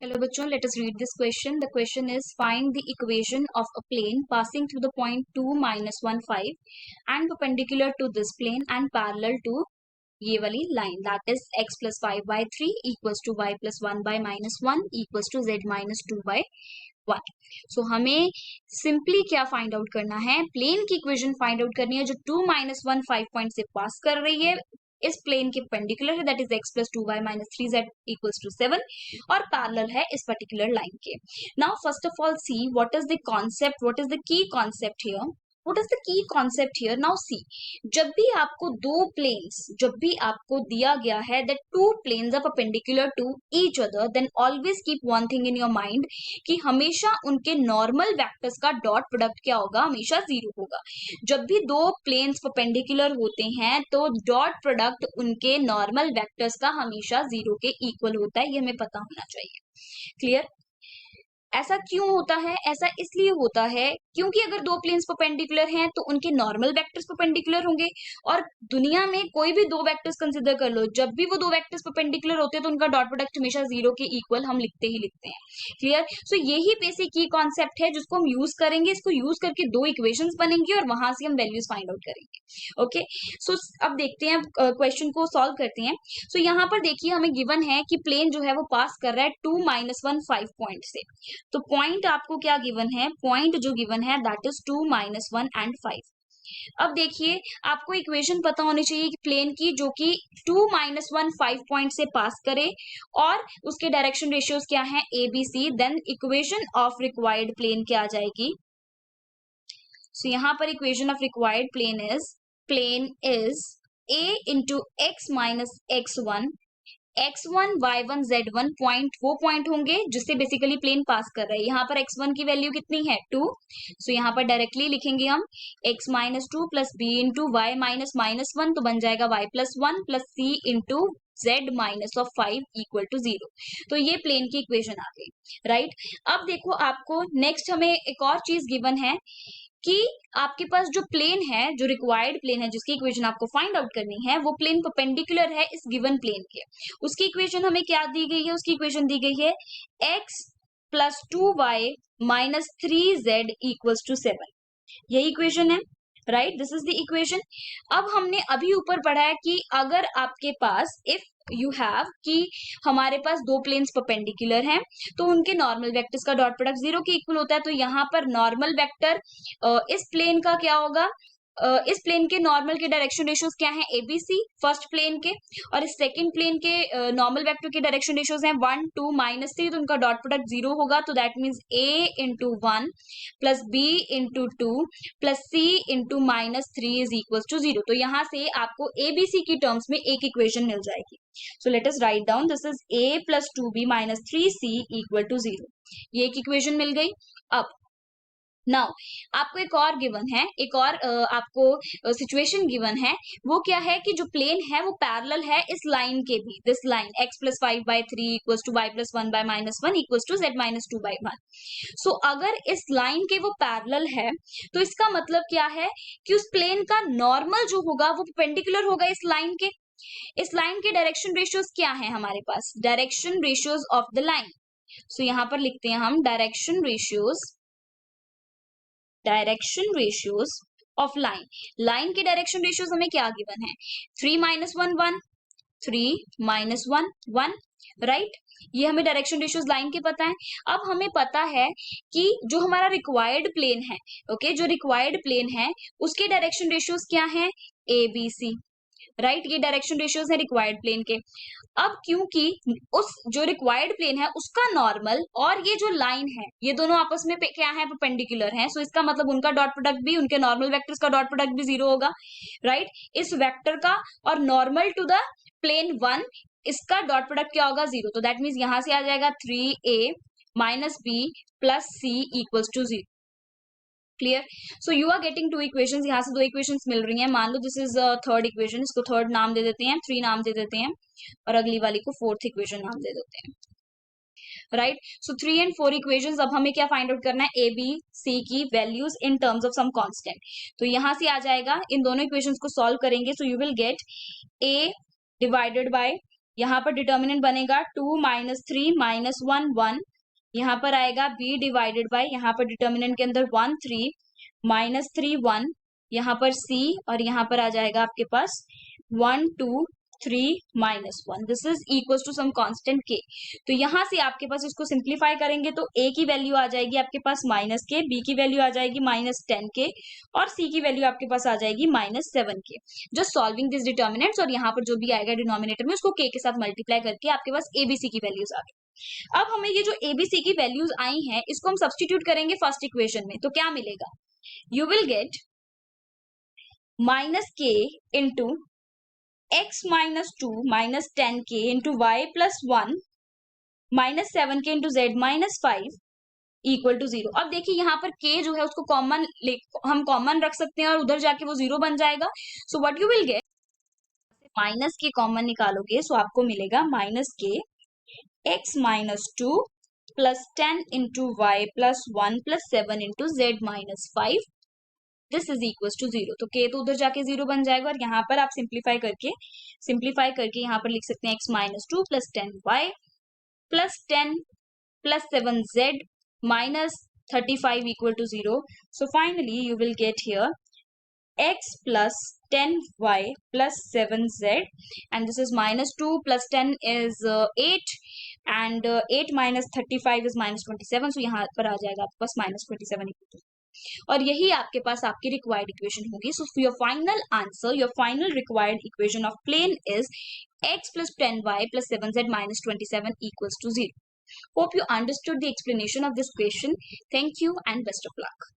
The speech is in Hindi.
Hello bachon, let us read this question. The question is find the equation of a plane passing through the point 2 minus 1 5 and perpendicular to this plane and parallel to ये वाली line, that is x plus 5 by 3 equals to y plus 1 by minus 1 equals to z minus 2 by 1. So हमें सिंपली क्या फाइंड आउट करना है, प्लेन की इक्वेशन फाइंड आउट करनी है जो 2 minus 1 5 पॉइंट से पास कर रही है, इस प्लेन के पेंडिकुलर है, that is x plus 2y minus 3z equals to 7 और पैरेलल है इस पर्टिकुलर लाइन के. Now first of all see what is the concept, what is the key concept here. What is the key concept here? Now see, जब भी आपको दो planes, जब भी आपको दिया गया है that two planes are perpendicular to each other, then always keep one thing in your mind कि हमेशा उनके normal vectors का dot product क्या होगा, हमेशा जीरो होगा. जब भी दो planes perpendicular होते हैं तो dot product उनके normal vectors का हमेशा जीरो के equal होता है, ये हमें पता होना चाहिए. क्लियर? ऐसा क्यों होता है? ऐसा इसलिए होता है क्योंकि अगर दो प्लेन्स परपेंडिकुलर हैं तो उनके नॉर्मल वेक्टर्स परपेंडिकुलर होंगे और दुनिया में कोई भी दो वेक्टर्स कंसीडर कर लो, जब भी वो दो वेक्टर्स परपेंडिकुलर होते हैं तो उनका डॉट प्रोडक्ट हमेशा जीरो के इक्वल हम लिखते ही लिखते हैं. क्लियर? सो यही बेसिक की कॉन्सेप्ट है जिसको हम यूज करेंगे. इसको यूज करके दो इक्वेशंस बनेंगी और वहां से हम वैल्यूज फाइंड आउट करेंगे. ओके, सो अब देखते हैं, क्वेश्चन को सॉल्व करते हैं. सो यहाँ पर देखिए हमें गिवन है कि प्लेन जो है वो पास कर रहा है 2 minus 1 5 पॉइंट से. तो पॉइंट आपको क्या गिवन है, पॉइंट जो गिवन है दैट इज 2 minus 1 and 5. अब देखिए आपको इक्वेशन पता होनी चाहिए कि प्लेन की जो कि 2 minus 1 5 पॉइंट से पास करे और उसके डायरेक्शन रेशियोज क्या है A B C. Then equation of required plane क्या आ जाएगी. सो यहाँ पर equation of required plane is a into X minus x1 x1 y1 z1 point, वो पॉइंट होंगे जिससे बेसिकली प्लेन पास कर रहा है. यहाँ पर x1 की वैल्यू कितनी है 2. सो यहाँ पर डायरेक्टली लिखेंगे हम x minus 2 plus B into Y minus minus 1, तो बन जाएगा y plus 1 plus C into z minus of 5 equal to 0. तो ये प्लेन की इक्वेशन आ गई. राइट, अब देखो आपको नेक्स्ट हमें एक और चीज गिवन है कि आपके पास जो प्लेन है, जो रिक्वायर्ड प्लेन है जिसकी इक्वेशन आपको फाइंड आउट करनी है, वो प्लेन परपेंडिकुलर है इस गिवन प्लेन के. उसकी इक्वेशन हमें क्या दी गई है, उसकी इक्वेशन दी गई है x plus 2y minus 3z equals to 7. यही इक्वेशन है. Right, this is the equation. अब हमने अभी ऊपर पढ़ा है कि अगर आपके पास इफ यू हैव कि हमारे पास दो प्लेन्स परपेंडिकुलर हैं तो उनके नॉर्मल वेक्टर्स का डॉट प्रोडक्ट जीरो के इक्वल होता है. तो यहाँ पर नॉर्मल वेक्टर इस प्लेन का क्या होगा, इस प्लेन के नॉर्मल के डायरेक्शन रेशियोज क्या हैं एबीसी फर्स्ट प्लेन के, और इस सेकंड प्लेन के नॉर्मल वेक्टर के डायरेक्शन रेशियोज हैं 1 2 माइनस 3, तो उनका डॉट प्रोडक्ट जीरो होगा. तो that means a into 1 plus B into 2 plus C into minus 3 is equal to 0. तो यहाँ से आपको एबीसी की टर्म्स में एक इक्वेशन मिल जाएगी. So let us write down, this is a plus 2b minus 3c equal to 0. ये एक इक्वेशन मिल गई. अब नाउ आपको एक और गिवन है, एक और आपको सिचुएशन गिवन है. वो क्या है कि जो प्लेन है वो पैरेलल है इस लाइन के भी, this line x plus 5 by 3 equals to y plus 1 by minus 1 equals to z minus 2 by 1. सो अगर इस लाइन के वो पैरेलल है तो इसका मतलब क्या है कि उस प्लेन का नॉर्मल जो होगा वो परपेंडिकुलर होगा इस लाइन के. इस लाइन के डायरेक्शन रेशियोज क्या है हमारे पास, direction ratios of the line. So यहाँ पर लिखते हैं हम direction ratios of line. Line के डायरेक्शन रेशियोज हमें क्या गिवन है, 3 माइनस 1 1 3 माइनस 1 1. राइट, ये हमें डायरेक्शन रेशियोज लाइन के पता है. अब हमें पता है कि जो हमारा रिक्वायर्ड प्लेन है, ओके, जो रिक्वायर्ड प्लेन है उसके डायरेक्शन रेशियोज क्या है ए बी सी. राइट, ये डायरेक्शन रेशियोज है रिक्वायर्ड प्लेन के. अब क्योंकि उस जो रिक्वायर्ड प्लेन है उसका नॉर्मल और ये जो लाइन है ये दोनों आपस में क्या है, परपेंडिकुलर है. सो इसका मतलब उनका डॉट प्रोडक्ट भी, उनके नॉर्मल वेक्टर्स का डॉट प्रोडक्ट भी जीरो होगा. राइट, इस वेक्टर का और नॉर्मल टू द प्लेन 1 इसका डॉट प्रोडक्ट क्या होगा 0. तो दैट मीन्स यहां से आ जाएगा 3a minus B plus C equals to 0. Clear? So you are getting two equations, यहाँ से दो इक्वेशंस मिल रही हैं. मान लो दिस इज थर्ड इक्वेशन, इसको थर्ड नाम दे देते हैं, 3 नाम दे देते हैं, और अगली वाली को फोर्थ इक्वेशन नाम दे देते हैं. Right, so 3 and 4 equations. अब हमें क्या फाइंड आउट करना है, ए बी सी की values in terms of some constant. तो यहां से आ जाएगा, इन दोनों इक्वेशंस को सॉल्व करेंगे. So you will gate a divided by यहाँ पर डिटर्मिनेंट बनेगा 2 माइनस 3 माइनस 1 1, यहाँ पर आएगा b डिवाइडेड बाय, यहाँ पर डिटर्मिनेंट के अंदर 1 3 माइनस 3 1, यहाँ पर c और यहाँ पर आ जाएगा आपके पास 1 2 3 minus 1, this is equal to some constant k। तो यहाँ से आपके पास इसको सिंप्लीफाई करेंगे तो a की वैल्यू आ जाएगी आपके पास माइनस के, b की वैल्यू आ जाएगी माइनस 10 के और c की वैल्यू आपके पास आ जाएगी माइनस 7 के। जस्ट सॉल्विंग दिस डिटर्मिनेंट्स और यहाँ पर जो भी आएगा डिनोमिनेटर में उसको k के साथ मल्टीप्लाई करके आपके पास abc की वैल्यूज आ गई। अब हमें ये जो abc की वैल्यूज आई हैं इसको हम सब्सटीट्यूट करेंगे फर्स्ट इक्वेशन में, तो क्या मिलेगा, you will get minus k into x minus 2 minus 10k into Y plus 1 minus 7k into Z minus 5 equal to 0। अब देखिए यहाँ पर k जो है उसको कॉमन हम कॉमन रख सकते हैं और उधर जाके वो 0 बन जाएगा। So what you will get, minus K common निकालोगे सो आपको मिलेगा minus K x minus 2 plus 10 into Y plus 1 plus 7 into Z minus 5, this is equal to 0। तो k तो उधर जाके 0 बन जाएगा और यहाँ पर आप सिंप्लीफाई करके यहाँ पर लिख सकते हैं x minus 2 plus 10 Y plus 10 plus 7 Z minus 35 equal to 0। So finally you will get here x plus 10y plus 7z and this is minus 2 plus 10 is 8 and 8 minus 35 is minus 27, so यहाँ पर आ जाएगा आपके पास minus 27 equal to, और यही आपके पास आपकी रिक्वायर्ड इक्वेशन होगी। So your final answer, your final required equation of plane is x plus 10y plus 7z minus 27 equals to 0. Hope you understood the explanation of this question. Thank you and best of luck.